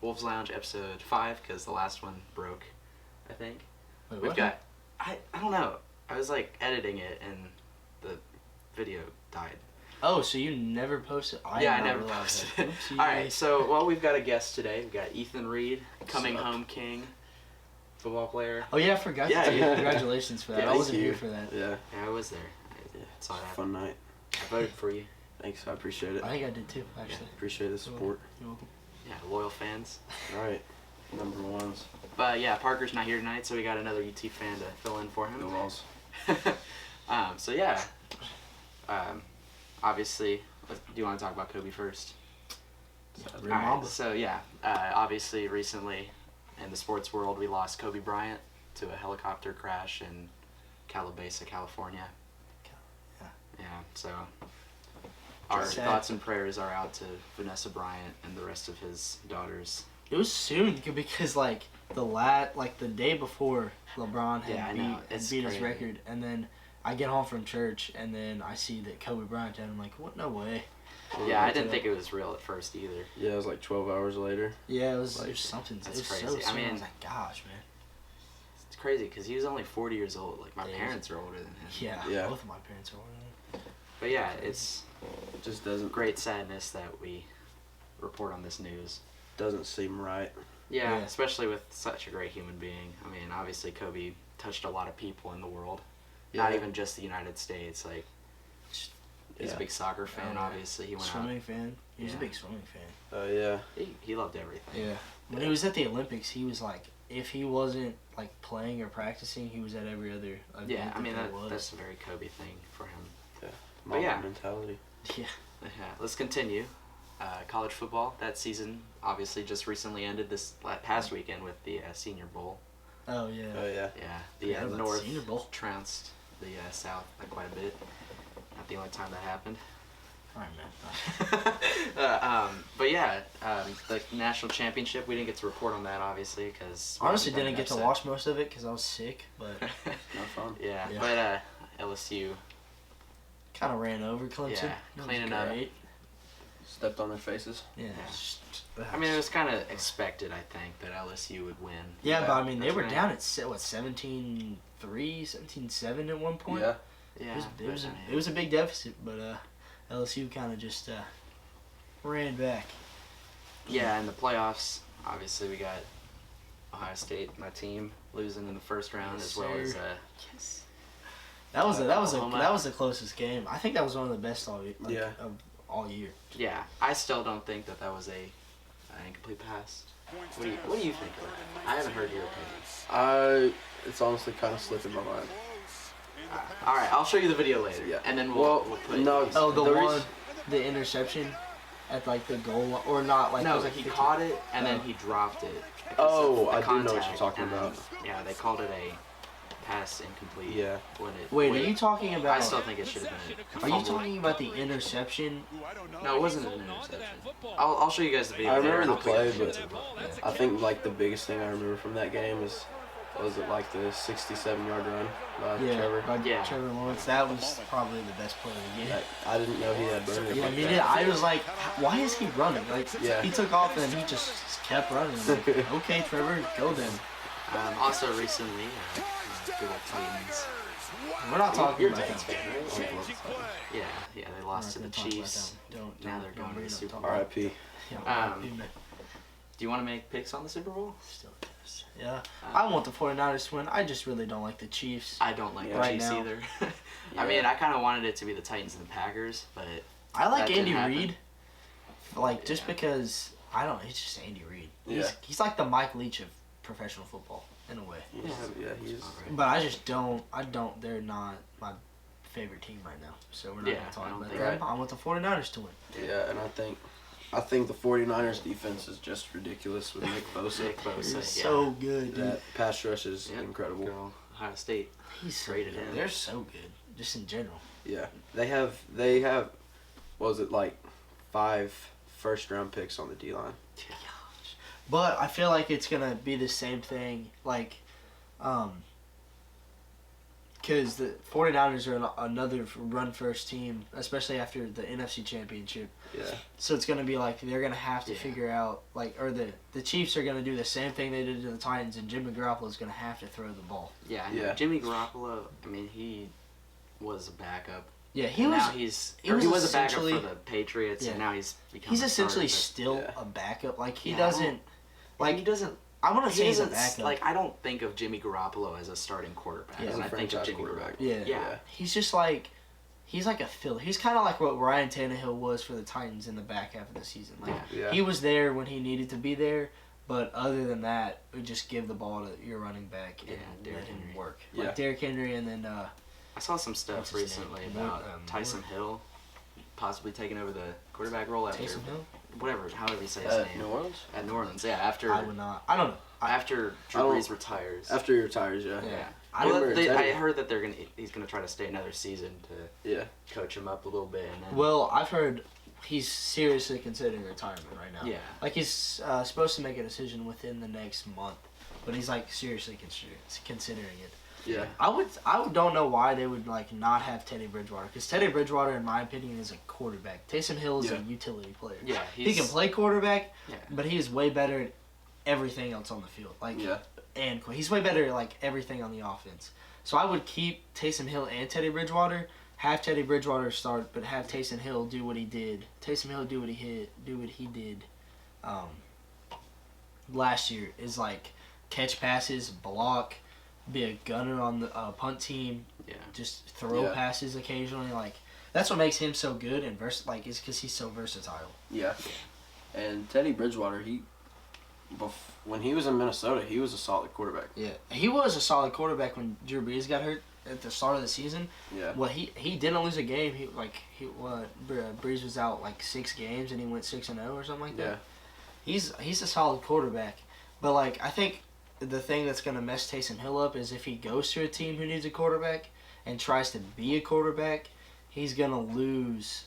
Wolves Lounge episode 5 because the last one broke, I think. Wait, We've what? got, I don't know. I was like editing it and the video died. Oh, so you never posted? I did not never realize posted that. it. Oopsie. All right, so well, we've got a guest today. We've got Ethan Reed, coming Sup? home king, football player. Oh yeah, I forgot. Yeah, to say yeah. Congratulations for that. Yeah, I thank wasn't you. here for that. Yeah, Yeah, I was there. yeah. I saw It's a that. fun night. I voted for you. Thanks, I appreciate it. I think I did too, actually. Appreciate the support. You're welcome. Yeah, loyal fans. All right, number ones. But yeah, Parker's not here tonight, so we got another UT fan to fill in for him. The walls. So yeah, obviously, do you want to talk about Kobe first? Real Alright, Mamba. so yeah, obviously recently in the sports world we lost Kobe Bryant to a helicopter crash in Calabasas, California. Yeah. Yeah, so our Sad. thoughts and prayers are out to Vanessa Bryant and the rest of his daughters. It was soon because like the day before LeBron Yeah, I had know. beat It's his crazy. record, and then I get home from church and then I see that Kobe Bryant died. I'm like, what? No way. Yeah, I didn't think it was real at first either. Yeah, it was like 12 hours later. Yeah, it was Like, something. It that's was so crazy. I soon. I mean- was like, gosh, man. It's crazy because he was only 40 years old. Like my Yeah, he parents are older than him. Yeah, Yeah. both of my parents are older than me. But yeah, it's It just doesn't great sadness that we report on this news. doesn't seem right. Yeah, Yeah. especially with such a great human being. I mean, obviously Kobe touched a lot of people in the world. Not Yeah. even just the United States. Like he's Yeah. a big soccer fan. yeah. Obviously, he went Swimming fan. He was Yeah. a big swimming fan. Yeah. out. He loved everything. Yeah. When he was at the Olympics, he was like, if he wasn't like playing or practicing, he was at every other event. Yeah, I mean there was. that's a very Kobe thing for him. Mamba yeah. mentality. Yeah. Yeah, let's continue. College football. That season obviously just recently ended this past weekend with the Senior Bowl. Oh yeah. Oh yeah. Yeah, Forgot the about the North Senior Bowl. trounced the South by quite a bit. Not the only time that happened. All right, man. But yeah, the national championship, we didn't get to report on that obviously because Honestly, didn't get to watch most of it because I was sick, but Not fun. Yeah, Yeah. but LSU, kind of ran over Clemson. Yeah, It was cleaning up. great. Stepped on their faces. Yeah. Yeah. I mean, it was kind of expected, I think, that LSU would win. Yeah, but I mean, they That's were right. down at 17-3, 17-7 at one point. Yeah. Yeah, It was a big deficit, but LSU kind of just ran back. Yeah, in the playoffs, obviously we got Ohio State, my team, losing in the first round Yes, as well as sir. That was the closest game. I think that was one of the best all year. Yeah. Of all year. yeah. I still don't think that was an incomplete pass. What do you think of it? I haven't heard your opinion. It's honestly kind of slipping my mind. All right, I'll show you the video later. Yeah. And then Well, we'll put no, these- Oh, the The one, reason- the interception at like the goal line, or not like. it No, was like he 15 caught it and then Oh. he dropped it. because Oh, of the I do know what you're contact, talking and then, about. Yeah, they called it a pass incomplete. Yeah. When it, Wait, when are you talking about? I still think it should have been. A Are you fumble. talking about the interception? No, it wasn't an interception. I'll show you guys the video. I later, remember and the I'll put play, it but into- I think like the biggest thing I remember from that game was it like the 67-yard run by Yeah, Trevor. by Yeah. Trevor Lawrence. That was probably the best play of the game. I didn't know he had burners Yeah, like me that. neither. I was like, why is he running? Like, Yeah. he took off and he just kept running. I'm like, okay, Trevor, go then. Also recently, good old Titans. We're not talking You're about Titans that. fan, right? Yeah, they We're lost to not the gonna talk about Chiefs. that one. Don't. Now they're going to bring the it up. Super Talk Bowl. about R.I.P. it. Yeah, Um, R.I.P., man. Do you want to make picks on the Super Bowl? Still does. Yeah. I want the 49ers to win. I just really don't like the Chiefs. I don't like the Right Chiefs now. either. Yeah. I mean, I kind of wanted it to be the Titans and the Packers, but I like that didn't Andy happen. Reid. Like, just Yeah. because, I don't know, he's just Andy Reid. Yeah. He's like the Mike Leach of professional football, in a way. Yeah, he's. Alright. But they're not my favorite team right now. So we're not Yeah, going to I talk don't about think- them. Right. I want the 49ers to win. Yeah, and I think the 49ers defense is just ridiculous with Nick Bosa. Nick Bosa, He's yeah. so good, dude. That pass rush is Yep. incredible. Girl, Ohio State. He's so Traded good. him. They're so good, just in general. Yeah, they have. What was it like 5 first-round picks on the D line? But I feel like it's going to be the same thing. Like, because the 49ers are another run-first team, especially after the NFC Championship. Yeah. So it's going to be like they're going to have to Yeah. figure out, like, or the Chiefs are going to do the same thing they did to the Titans, and Jimmy Garoppolo is going to have to throw the ball. Yeah, Yeah. Jimmy Garoppolo. I mean, he was a backup. Yeah, He was a backup essentially- for the Patriots, Yeah. and now he's become. he's a essentially starter, still Yeah. a backup. Like, he Yeah, I doesn't, don't- but like, he doesn't. I want to He say he's a doesn't backup. like. I don't think of Jimmy Garoppolo as a starting quarterback. Yeah. As when a I think of franchise Jimmy quarterback. Garoppolo. Yeah. Yeah. He's just like, he's like a filler. He's kind of like what Ryan Tannehill was for the Titans in the back half of the season. Like, Yeah. he was there when he needed to be there, but other than that, we just give the ball to your running back and Yeah, Derrick let him Henry. work. Yeah. Like Derrick Henry, and then I saw some stuff What's his recently name? about Moore- Tyson Hill possibly taking over the quarterback role after Taysom Hill. whatever, however you say his New name. Orleans? At New Orleans, yeah. After I would not. I don't know. after Drew I don't- Brees retires. After he retires, yeah. Yeah. yeah. I Well, remember I Teddy. heard that he's gonna try to stay another season to Yeah. coach him up a little bit. And then, Well, I've heard he's seriously considering retirement right now. yeah, Like he's supposed to make a decision within the next month, but he's like seriously considering it. Yeah. I don't know why they would like not have Teddy Bridgewater, because Teddy Bridgewater, in my opinion, is a quarterback. Taysom Hill is a Yeah. utility player. yeah, He can play quarterback, Yeah. but he is way better at everything else on the field. Like, Yeah. and he's way better at like everything on the offense. So I would keep Taysom Hill and Teddy Bridgewater. Have Teddy Bridgewater start, but have Taysom Hill do what he did. Taysom Hill do what he did last year. Is like catch passes, block, be a gunner on the punt team, Yeah. just throw Yeah. passes occasionally. Like that's what makes him so good and like is because he's so versatile. Yeah. And Teddy Bridgewater, when he was in Minnesota, he was a solid quarterback. Yeah, he was a solid quarterback when Drew Brees got hurt at the start of the season. Yeah. Well, he didn't lose a game. Brees was out like 6 games and he went 6-0 or something like that. Yeah. He's a solid quarterback, but like I think the thing that's gonna mess Taysom Hill up is if he goes to a team who needs a quarterback and tries to be a quarterback, he's gonna lose.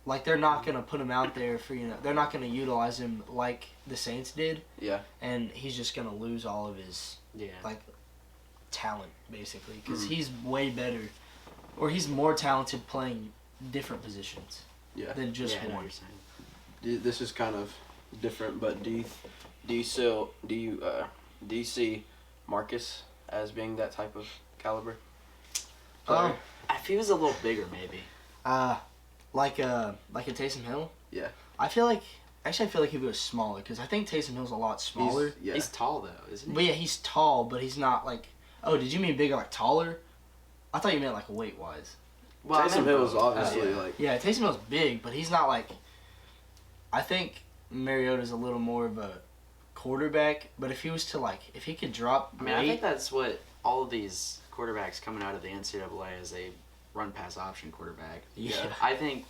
Like they're not gonna put him out there for they're not gonna utilize him like the Saints did, Yeah. and he's just gonna lose all of his Yeah. like talent basically because he's way better, or he's more talented playing different positions Yeah. than just yeah, I know what one. you're saying. This is kind of different, but do you see Marcus as being that type of caliber? player? If he was a little bigger, maybe. Like a Taysom Hill. Yeah. I feel like if he was smaller, because I think Taysom Hill's a lot smaller. Yeah. He's tall though, isn't he? But yeah, he's tall, but he's not like. Oh, did you mean bigger, like taller? I thought you meant like weight wise. Well, I Taysom meant Hill is both. obviously Yeah. like Yeah, Taysom Hill's big, but he's not like. I think Mariota's a little more of a quarterback, but if he could drop I mean, I weight, think that's what all of these quarterbacks coming out of the NCAA is a run pass option quarterback. Yeah. I think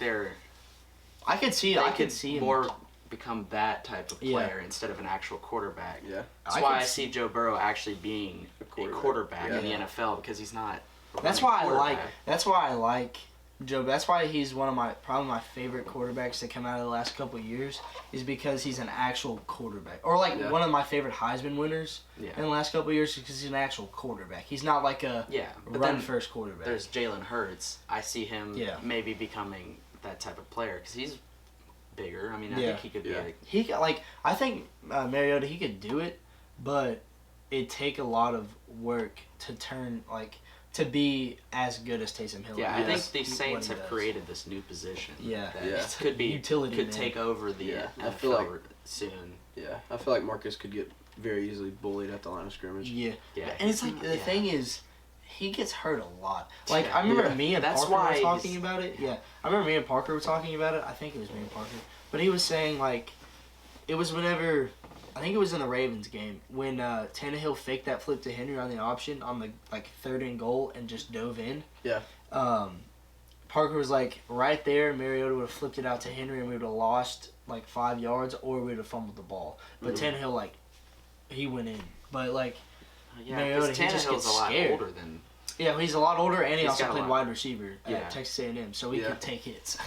I could see him more become that type of Yeah. player instead of an actual quarterback. yeah. That's I why could I see Joe Burrow actually being a quarterback in the Yeah. NFL because he's not. a That's running why quarterback. That's why I like Joe. That's why he's probably my favorite quarterbacks that come out of the last couple of years is because he's an actual quarterback, or like Yeah. one of my favorite Heisman winners Yeah. in the last couple of years because he's an actual quarterback. He's not like a Yeah, but run then first quarterback. there's Jalen Hurts. I see him Yeah. maybe becoming that type of player because he's bigger. I mean, I Yeah. think he could Yeah. be. He got I think Mariota he could do it, but it'd take a lot of work to to be as good as Taysom Hill. Yeah, I is. think the What Saints he have does. created this new position. Yeah. that Yeah. could be Utility could man. take over the Yeah, I NFL feel like- soon. Yeah. I feel like Marcus could get very easily bullied at the line of scrimmage. Yeah. Yeah, And it's he's like not- the yeah. thing is, he gets hurt a lot. Like Yeah. I remember Yeah. me and That's Parker why were he's- talking about it. Yeah, I remember me and Parker were talking about it. I think it was me and Parker, but he was saying like, it was whenever, I think it was in the Ravens game when Tannehill faked that flip to Henry on the option on the 3rd and goal and just dove in. Yeah. Parker was like, right there, Mariota would have flipped it out to Henry and we would have lost like 5 yards, or we would have fumbled the ball. But Tannehill he went in. But Yeah, Mariota, because he just Tannehill's gets a lot scared. older than. yeah, he's a lot older, and he He's also got a played lot. wide receiver Yeah. at Texas A&M, so he Yeah. could take hits.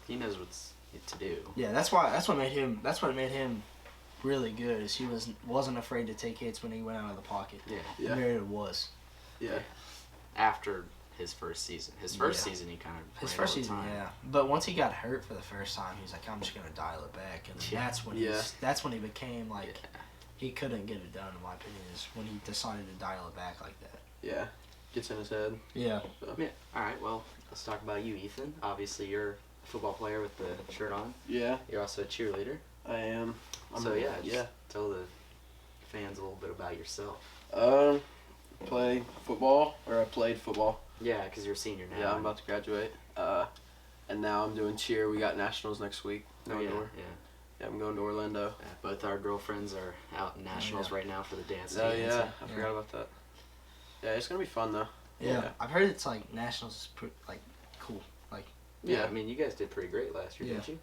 He knows what's to do. Yeah, that's what made him really good. Is he wasn't afraid to take hits when he went out of the pocket. Yeah. Yeah. Mariota was. Yeah. after his first season. His first Yeah. season, he kind of His first season, yeah. But once he got hurt for the first time, he was like, I'm just gonna dial it back, and then Yeah. that's when he became like Yeah. he couldn't get it done. In my opinion, is when he decided to dial it back like that. Yeah, gets in his head. Yeah. Yeah. All right. Well, let's talk about you, Ethan. Obviously, you're a football player with the shirt on. Yeah, You're also a cheerleader. I am. So yeah, just yeah. tell the fans a little bit about yourself. Play football, or I played football. Yeah, because you're a senior now. Yeah, I'm about to graduate. And now I'm doing cheer. We got nationals next week. Oh, Going yeah, to yeah. Yeah, I'm going to Orlando. Yeah, both our girlfriends are out in nationals right now for the dance Oh team. yeah, I Yeah. forgot about that. Yeah, it's gonna be fun though. Yeah. Yeah. I've heard it's like nationals is like cool. Yeah, Yeah. I mean, you guys did pretty great last year, Yeah. didn't you?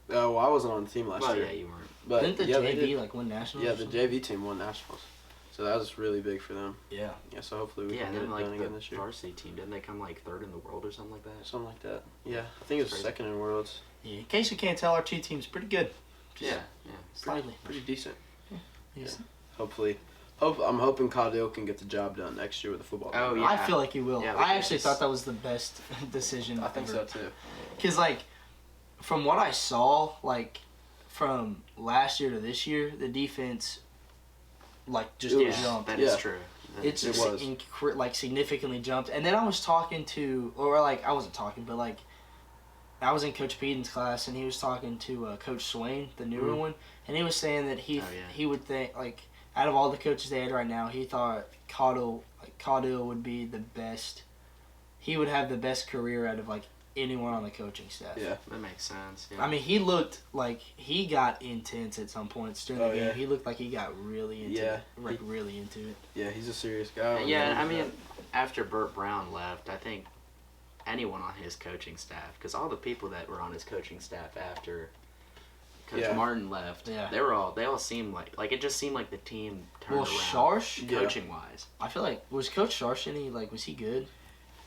Well, I wasn't on the team last Well, year. yeah, you weren't. But Didn't the yeah, they JV did. like win nationals? Yeah, or the something? JV team won nationals, so that was really big for them. Yeah. Yeah, so hopefully we Yeah, can and get then it like done the again this year. varsity team, didn't they come like third in the world or something like that? Something like that. Yeah, I think it was Crazy. second in Worlds. Yeah. In case you can't tell, our two teams pretty good. Yeah, yeah. Slightly. Pretty decent. Yes. Hopefully, I'm hoping Caudill can get the job done next year with the football. Oh, team. yeah. I feel like he will. Yeah, I because actually it's- thought that was the best decision I think ever. so too. Because, like, from what I saw, like, from last year to this year, the defense, like, just It was- jumped. That is Yeah. true. It's It just was. like, significantly jumped. And then I was talking to, or, like, I wasn't talking, but, like, I was in Coach Peden's class, and he was talking to Coach Swain, the newer Mhm. one, and he was saying that Oh, yeah. he would think, like, out of all the coaches they had right now, he thought Caudill would be the best. He would have the best career out of like anyone on the coaching staff. Yeah. That makes sense. Yeah. I mean, he looked like he got intense at some points during the Oh, game. yeah. He looked like he got really into Yeah. it, like really into it. Yeah, he's a serious guy. yeah, I mean, after Burt Brown left, I think anyone on his coaching staff, because all the people that were on his coaching staff after Coach Yeah. Martin left, Yeah. they all seemed like it just seemed like the team turned Well, around Sharsh, Yeah. coaching wise. I feel like was Coach Sharsh any like was he good?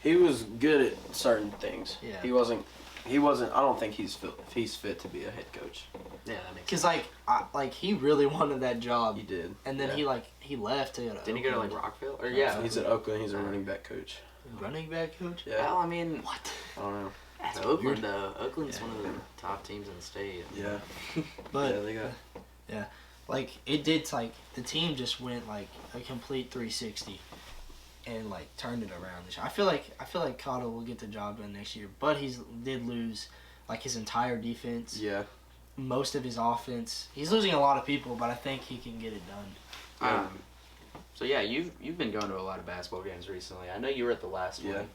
he was good at certain things. Yeah. He wasn't. I don't think he's fit to be a head coach. Yeah, that makes Because sense. he really wanted that job, He did. and then yeah. he left to go to Didn't he go to like Oakland. Rockville? Or Yeah. yeah, He's at Oakland. He's a running back coach. running back coach. Yeah. Well, I mean, What? I don't know. that's That's Oakland weird. though. Oakland's Yeah. one of the top teams in the state. Yeah. But yeah, they got. like it did like the team just went like a complete 360 and like turned it around this year. I feel like Cotto will get the job done next year, but did lose like his entire defense, Yeah. most of his offense. He's losing a lot of people, but I think he can get it done. So yeah, you've been going to a lot of basketball games recently. I know you were at the last Yeah. one.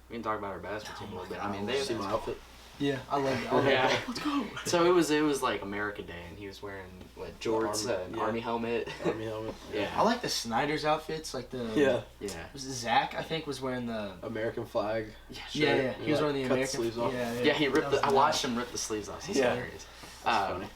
We can talk about our basketball team a little bit. I mean, God. they See my outfit. Yeah, I love it. Yeah. Let's go. So it was like America Day, and he was wearing what jorts, Army- an yeah. army helmet. Army helmet. Yeah. I like the Snyder's outfits, like the Yeah. Yeah. Was it Zach? I think was wearing the American flag. yeah. He was wearing the Cut the American sleeves off. Yeah, He ripped. That was I watched him rip the sleeves off. He's Yeah. hilarious. That's funny.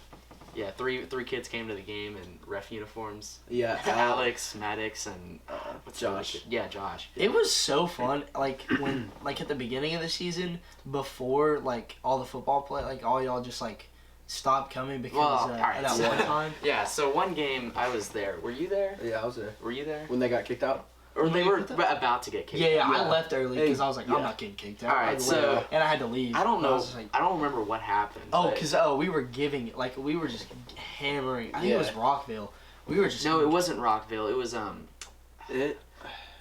Yeah, three kids came to the game in ref uniforms. Yeah. Alex, Maddox, and what's the other Josh. kid? Yeah, Josh. It was so fun, like when, like at the beginning of the season, before like all the football play, like all y'all just like stopped coming because Well, all right, that so- one time. Yeah. So one game I was there. Were you there? Yeah, I was there Were you there? when they got kicked out. Or When they they were kicked out? about to get kicked. Yeah, out. I Yeah. left early because I was like, Yeah. I'm not getting kicked out. All right, I left, so- and I had to leave. I don't And know. was just like, I don't remember what happened. oh, but- because we were giving like we were just hammering. I think it was Yeah. Rockville. We were just no, it wasn't Rockville. It was It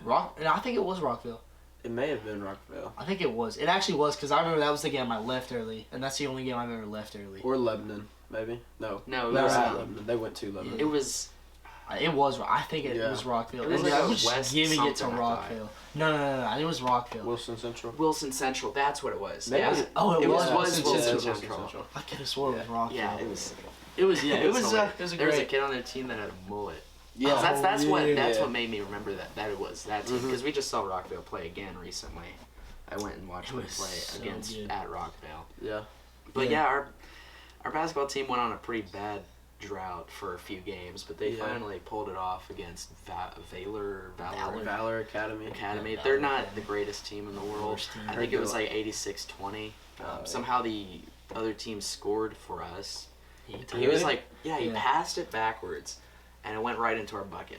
And I think it was Rockville. it may have been Rockville I think it was. It actually was because I remember that was the game I left early, and that's the only game I've ever left early. or Lebanon, maybe. No. no. It They were was. at Lebanon. They went to Lebanon. It was. It was. I think it Yeah. was Rockville. It was And like I a was just West giving it to something, I thought. Rockville. No. It was Rockville. Wilson Central. Wilson Central. That's what it was. Maybe yeah. it was- Oh, it was Wilson Wilson Central. I could have sworn it was Rockville. Yeah, it was. It was. Yeah, it was. hilarious. It was a There was a great. kid on their team that had a mullet. Yeah. So that's what yeah. made me remember that it was that team Mhm. because we just saw Rockville play again recently. I went and watched It them was play so against good. at Rockville. Yeah. But Yeah. yeah, our basketball team went on a pretty bad drought for a few games, but they Yeah. finally pulled it off against Valor Valor Academy. Academy. Yeah, They're Valor not Academy. the greatest team in the world. Worst team. I think it was like 86-20. yeah. Somehow the other team scored for us. He Really? was like, he Yeah. passed it backwards, and it went right into our bucket.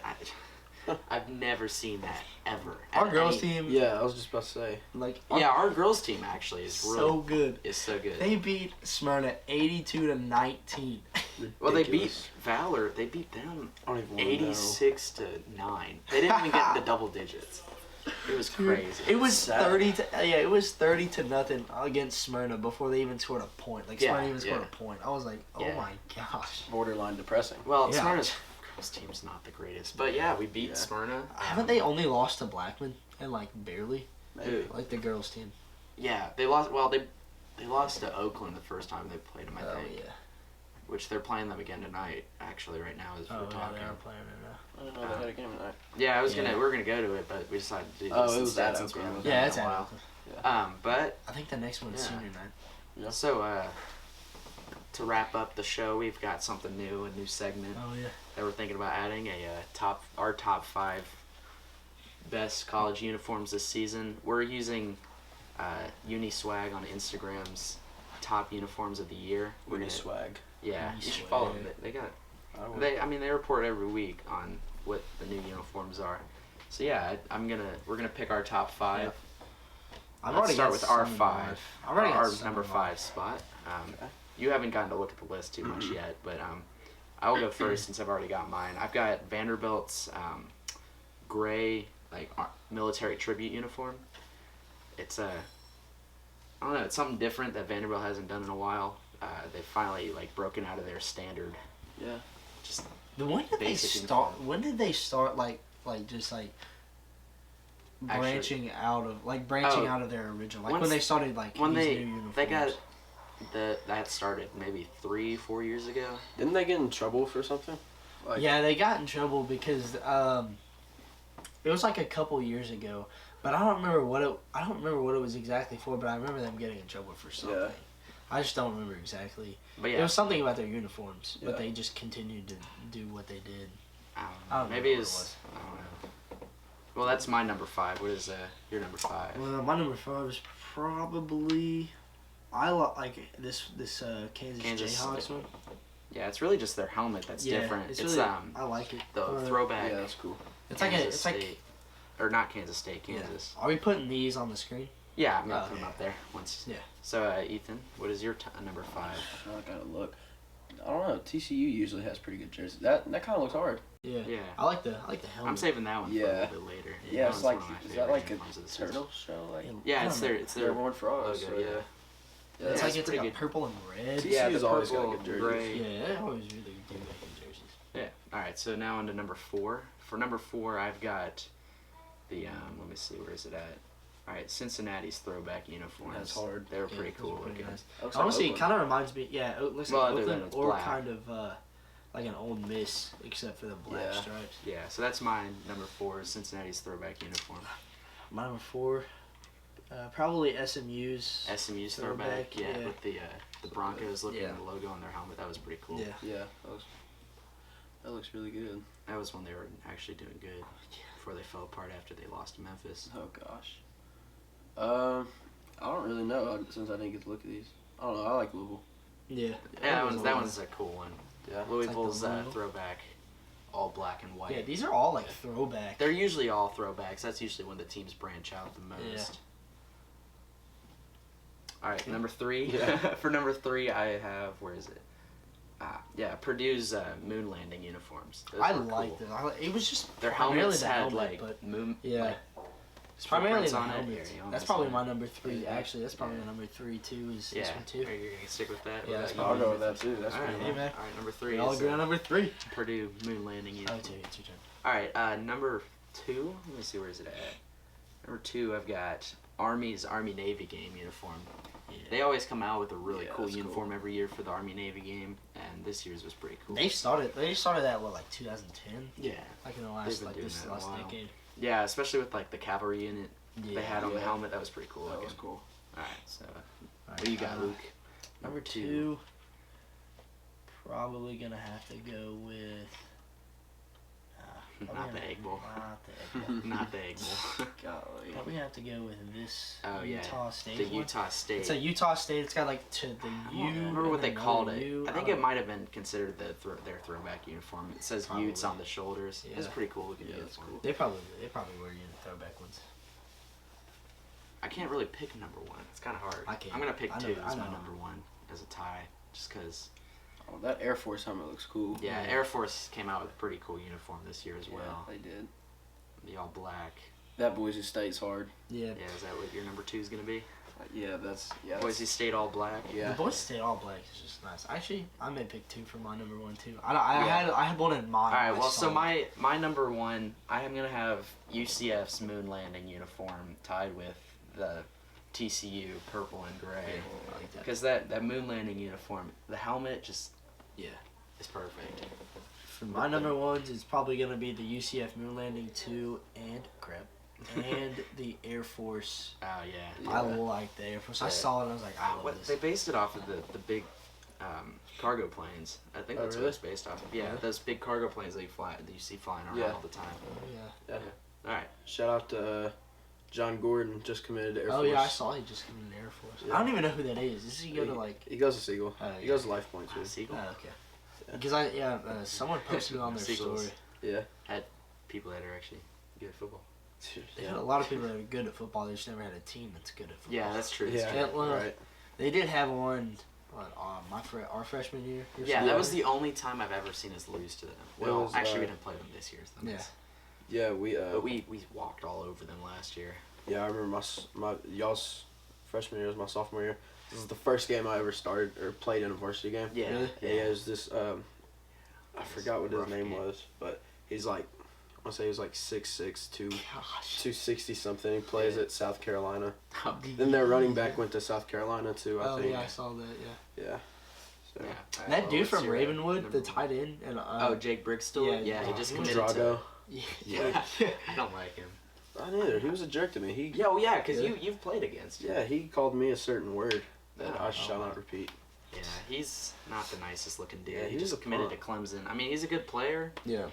I've never seen that ever. Our At girls any- team, Yeah, I was just about to say. like, Yeah, our girls team actually is so really good. is so good. They beat Smyrna 82-19. Well, they beat Ridiculous. Valor. They beat them I don't even want to know. 86-9. They didn't even get the double digits. It was crazy. It was Sad. 30-0 against Smyrna before they even scored a point. Like Yeah, Smyrna even scored yeah. a point. I was like, oh Yeah. my gosh. Borderline depressing. Well, Yeah. Smyrna's girls team's not the greatest, but yeah, we beat Yeah. Smyrna. Haven't they only lost to Blackman and like barely? Maybe. Like the girls team. Yeah, they lost. Well, they lost to Oakland the first time they played them, I Oh think. yeah. Which they're playing them again tonight. Actually, right now as Oh we're yeah, talking. they are playing it now. I didn't know they had a game tonight. Yeah, Yeah. we were gonna go to it, but we decided to do this Oh, it was instead at since we Oakland. haven't Yeah, done it's it in at a while. Oakland. But I think the next one's Yeah. senior night. Yeah. so to wrap up the show, we've got something new, a new segment Oh yeah. that we're thinking about adding our top 5 best college uniforms this season. We're using Uniswag on Instagram's top uniforms of the year. We're gonna Swag. yeah, you should Uniswag. follow them. They got I will. they report every week on what the new uniforms are. So yeah, we're gonna pick our top 5. I've Let's already start got with our some in 5. mind. I've already got Our some number in 5 mind. spot. Okay. You haven't gotten to look at the list too much yet, but I will go first since I've already got mine. I've got Vanderbilt's gray military tribute uniform. It's I don't know. It's something different that Vanderbilt hasn't done in a while. They've finally broken out of their standard. Yeah. Just When did they basic start? uniform. When did they start just branching out of Oh, out of their original? Like once- when they started when these they new uniforms. they got that started maybe 3-4 years ago. Didn't they get in trouble for something? Like, Yeah, they got in trouble because it was like a couple years ago, but I don't remember what it was exactly for. But I remember them getting in trouble for something. Yeah. I just don't remember exactly. But It yeah, was something about their uniforms, Yeah. but they just continued to do what they did. I don't I know. don't Maybe remember it's I don't know. Well, that's my number 5. What is your number 5? Well, my number 5 is probably like this Kansas Kansas Jayhawks State. one. Yeah, it's really just their helmet that's Yeah, different. It's It's really, I like it. the throwback. Yeah, that's cool. It's like Kansas it's like State. Or not Kansas State, yeah. Kansas. Are we putting these on the screen? Yeah, I'm gonna Oh, put them yeah. up there once. Yeah. So Ethan, what is your number 5? I gotta look. I don't know. TCU usually has pretty good jerseys. That kind of looks hard. Yeah. Yeah. I like the helmet. I'm saving that one for a Yeah. little bit later. Yeah, That it's one's like one of my is that favorite like a uniforms of the season. turtle show? Like Yeah, I it's don't know. their they're one for us. logo. so Yeah. Yeah, It's Yeah, like it's it's pretty like a good. purple and red. TCU Yeah, has the always got purple, good jerseys. gray. Yeah, they always really do make good jerseys. Yeah. All right. So now on to number 4. For number 4, I've got the let me see, where is it at? All right, Cincinnati's throwback uniforms. That's hard. They were Yeah, pretty those cool are pretty looking. nice. Looks like Honestly, it Oakland. kind of reminds me. Yeah, it looks Well, like other than Oakland it's or black. kind of like an Old Miss, except for the black Yeah. stripes. Yeah. So that's mine. Number 4 is Cincinnati's throwback uniform. My number 4, probably SMU's. SMU's Throwback, throwback. Yeah, yeah. with the Broncos looking Yeah. at the logo on their helmet. That was pretty cool. Yeah. Yeah, that looks really good. That was when they were actually doing good. Before they fell apart after they lost to Memphis. Oh gosh. I don't really know since I didn't get to look at these. I don't know. I like Louisville. Yeah. Yeah, It was that a- one's a cool one. Yeah. Louisville's It's like the logo. throwback, all black and white. Yeah, these are all like throwback. They're usually all throwbacks. That's usually when the teams branch out the most. Yeah. All right, number 3. Yeah. For number 3, I have, where is it? Yeah, Purdue's moon landing uniforms. Those I were liked cool. it. It was just Their primarily helmets the had helmet, but moon. yeah. Like, it's primarily footprints the on it. helmets. Here, you want That's this probably one? my number 3. Yeah. Actually, that's probably Yeah. my number 3 too. Is Yeah. this one too? Are you gonna stick with that? Yeah, What that's about I'll you? go with that too. That's All right, pretty Hey, cool. man. all right, number 3 We all is agree on number 3. Purdue moon landing Oh, uniform. it's your turn. All right, number 2. Let me see, where is it at? Number 2, I've got Army's Army-Navy game uniform. Yeah. They always come out with a really Yeah, cool that's uniform every year for the Army-Navy game, and this year's was pretty cool. They started that like 2010, Yeah, like in the They've last been like doing this that a last while. decade. yeah, especially with like the cavalry unit Yeah. they had on the Yeah. helmet. That was pretty cool That looking. was cool. All right, so All what do you got, Luke? Number 2, probably gonna have to go with. I'm not the Egg Bowl. Not the Egg Bowl. Not the Egg Bowl. Golly. Probably have to go with this Oh yeah, Utah State the one. Utah State. It's a Utah State. It's got like to the I U. don't remember and what they then called another it. U. I think it might have been considered their throwback uniform. It says Probably. Utes on the shoulders. Yeah. It's pretty cool looking Yeah, that's uniform. cool. They probably wear throwback ones. I can't really pick number one. It's kind of hard. I can't. I'm gonna pick I know- two I as my know. number one as a tie, just because. Oh, that Air Force helmet looks cool. Yeah, Yeah. Air Force came out with a pretty cool uniform this year as well. they did. The all black. That Boise State's hard. Yeah. Yeah, is that what your number two is gonna be? That's Boise State all black. Yeah. The Boise State all black is just nice. Actually, I may pick two for my number one too. I had one in mind. All right. I Well, saw so it. my number one, I am gonna have UCF's moon landing uniform tied with the TCU purple and gray. I like that. Because that moon landing uniform, the helmet just Yeah. is perfect. For my number ones, it's probably gonna be the UCF Moon Landing 2 and and the Air Force. Oh yeah. I like the Air Force. I Yeah. saw it and I was like, I love What this. they based it off of the big cargo planes. I think Oh, that's what really? it's based off of. Yeah, Yeah. those big cargo planes that you see flying around Yeah. all the time. Yeah. Yeah. All right. Shout out to John Gordon, just committed to Air Oh Force. yeah, I saw he just coming to Air Force. Yeah. I don't even know who that is. Does he go to like? He goes to Siegel. Oh, He yeah. goes to Life Point too. Seagull. Oh, okay. Yeah. Because someone posted it on their Seagulls. story. Yeah. People that are actually good at football. They had a lot of people that are good at football. They just never had a team that's good at football. Yeah, that's true. Yeah. Yeah, well, Right. They did have one. What? Our freshman year. or Yeah, something. that was the only time I've ever seen us lose to them. Well, was, actually, we didn't play them this year. So Yeah. Yeah, we But we walked all over them last year. yeah, I remember my y'all's freshman year was my sophomore year. This is the first game I ever started or played in a varsity game. Yeah. Really? Yeah, it was this I forgot what his rough name game. was, but he's like I want to say he was like 6'6", Gosh. 260 something. He plays Yeah. at South Carolina. Oh, Then their running back went to South Carolina too, I Oh think. yeah, I saw that. Yeah. Yeah. So yeah. That dude what's from your, Ravenwood, number the one? tight end, and Oh, Jake Brickstall? yeah, Yeah, he yeah. just He was committed Drago. to... yeah. I don't like him. I neither. He was a jerk to me. He Yeah, well, yeah, because Yeah. you've played against him. yeah, he called me a certain word that I Oh, shall wow. not repeat. Yeah, he's not the nicest looking dude. Yeah, he he was just a committed punk. to Clemson. I mean, he's a good player. Yeah.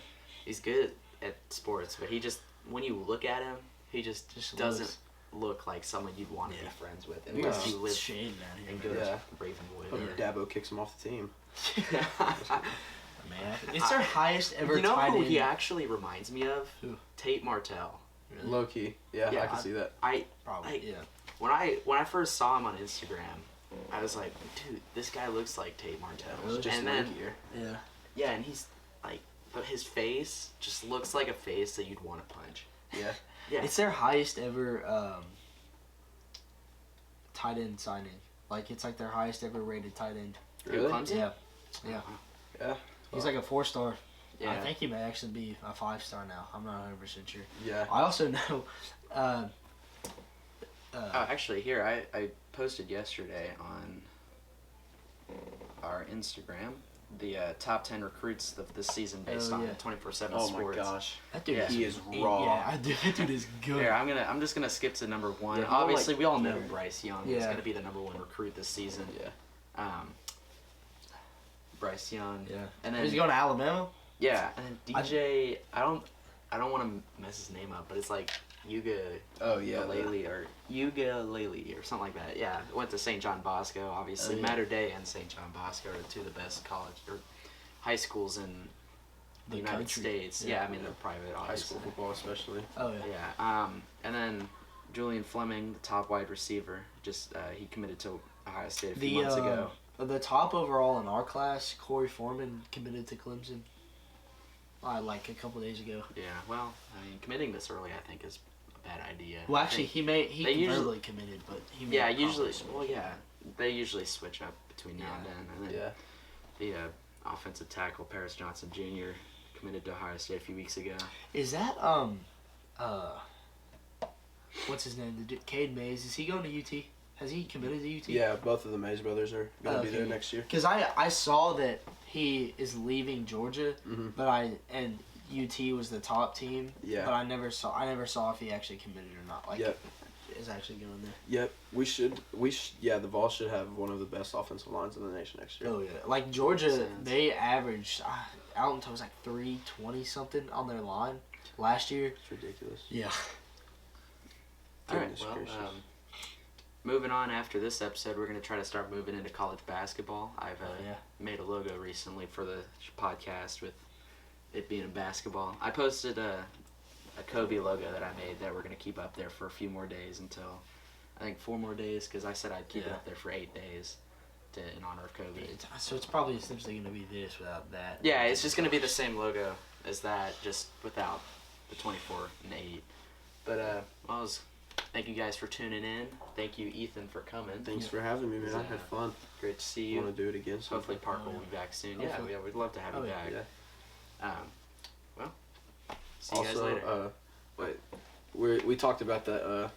He's good at sports, but he just, when you look at him, he just doesn't look like someone you'd want to Yeah. be friends with Yeah. unless you live shade down here. and man. go Yeah. to Ravenwood. Hope or- Dabo kicks him off the team. Man, it's their highest ever You know tight who end. he actually reminds me of? Who? Tate Martell. Really? Low key. Yeah, Yeah, I can see that. Probably. like- Yeah. When I first saw him on Instagram, I was like, dude, this guy looks like Tate Martell. Really? Just and then lankier. Yeah. yeah, and he's like, but his face just looks like a face that you'd want to punch. Yeah. Yeah, It's their highest ever tight end signing. Like it's like their highest ever rated tight end. Really? Clemson? Yeah. Yeah. Yeah. He's like a 4-star. Yeah. I think he may actually be a 5-star now. I'm not 100% sure. Yeah. I also know. Oh, actually, here I posted yesterday on our Instagram the top 10 recruits of this season based Oh, on yeah. 24/7 Oh Sports. my gosh. that dude Yeah. He is Yeah, raw. that dude is good. Here, I'm just gonna skip to number one. Yeah, he don't Obviously, like- we all know yeah. Bryce Young is Yeah. gonna be the number one recruit this season. Yeah. Bryce Young. Yeah. And then Is he going to Alabama? yeah, and then DJ. I don't want to mess his name up, but it's like Yuga. Oh yeah. Laley or Yuga Laley or something like that. Yeah, went to St. John Bosco. Obviously, Oh, yeah. Mater Dei and St. John Bosco are two of the best college or high schools in the The United country. States. Yeah. Yeah, I mean they're private, High obviously. school football especially. Oh, yeah. Yeah. And then Julian Fleming, the top wide receiver, just he committed to Ohio State a few months ago. The top overall in our class, Corey Foreman, committed to Clemson. Like a couple days ago. Yeah. Well, I mean, committing this early, I think, is a bad idea. Well, I actually, think- he they usually- verbally committed, but he made yeah, it usually. public. Well, yeah, they usually switch up between now and Yeah. then. And then Yeah. the offensive tackle Paris Johnson Jr. committed to Ohio State a few weeks ago. Is that what's his name? The dude, Cade Mays. Is he going to UT? Has he committed to UT? Yeah, both of the Mays brothers are gonna be Okay. there next year. Because I saw that he is leaving Georgia, Mhm. but and UT was the top team. Yeah. But I never saw if he actually committed or not. Like, Yep. is actually going there. Yep. Yeah, the Vols should have one of the best offensive lines in the nation next year. Oh yeah, like Georgia, Sense. they averaged. Alton was like 320 something on their line last year. It's ridiculous. Yeah. All right. Goodness Well, gracious. moving on after this episode, we're going to try to start moving into college basketball. I've Yeah. made a logo recently for the podcast with it being in basketball. I posted a Kobe logo that I made that we're going to keep up there for a few more days until, I think 4 more days, because I said I'd keep it Yeah. up there for 8 days in honor of Kobe. So it's probably essentially going to be this without that. Yeah, it's just going to be the same logo as that, just without the 24 and 8. But, thank you guys for tuning in. Thank you, Ethan, for coming. Thanks for having me, man. I had fun. Great to see You you. want to do it again? Hopefully sometime? Parker will be back soon. Yeah, Hopefully. we'd love to have you Oh, back. Yeah. Well, see you guys Also, later. we talked about the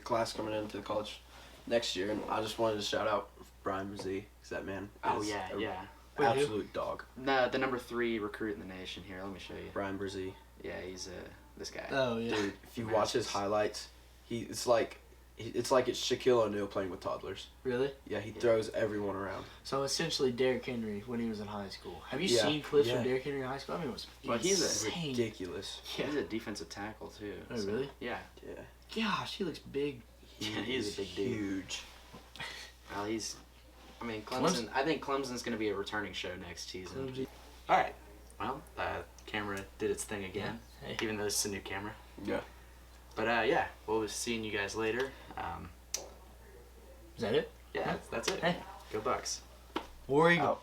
class coming into college next year, and I just wanted to shout out Brian Brzee, because that man Oh, is yeah, a yeah. Wait, who? absolute dog. The number 3 recruit in the nation here. Let me show you. Brian Brzee. Yeah, he's this guy. Oh, yeah. Dude, if you watch his highlights, it's like it's Shaquille O'Neal playing with toddlers. Really? Yeah, he throws everyone around. So essentially Derrick Henry when he was in high school. Have you Yeah, seen clips yeah. from Derrick Henry in high school? I mean, it was Well, he's insane. Ridiculous. Yeah. He's a defensive tackle, too. Oh, really? Yeah. Yeah. Gosh, he looks big. Yeah, he's a big dude. Huge. Well, Clemson. I think Clemson's going to be a returning show next season. Clemson. All right. Well, camera did its thing again, Hey. even though this is a new camera. Yeah. But yeah, we'll be seeing you guys later. Is that it? Yeah, that's it. Hey. Go Bucks. War Eagle. Out.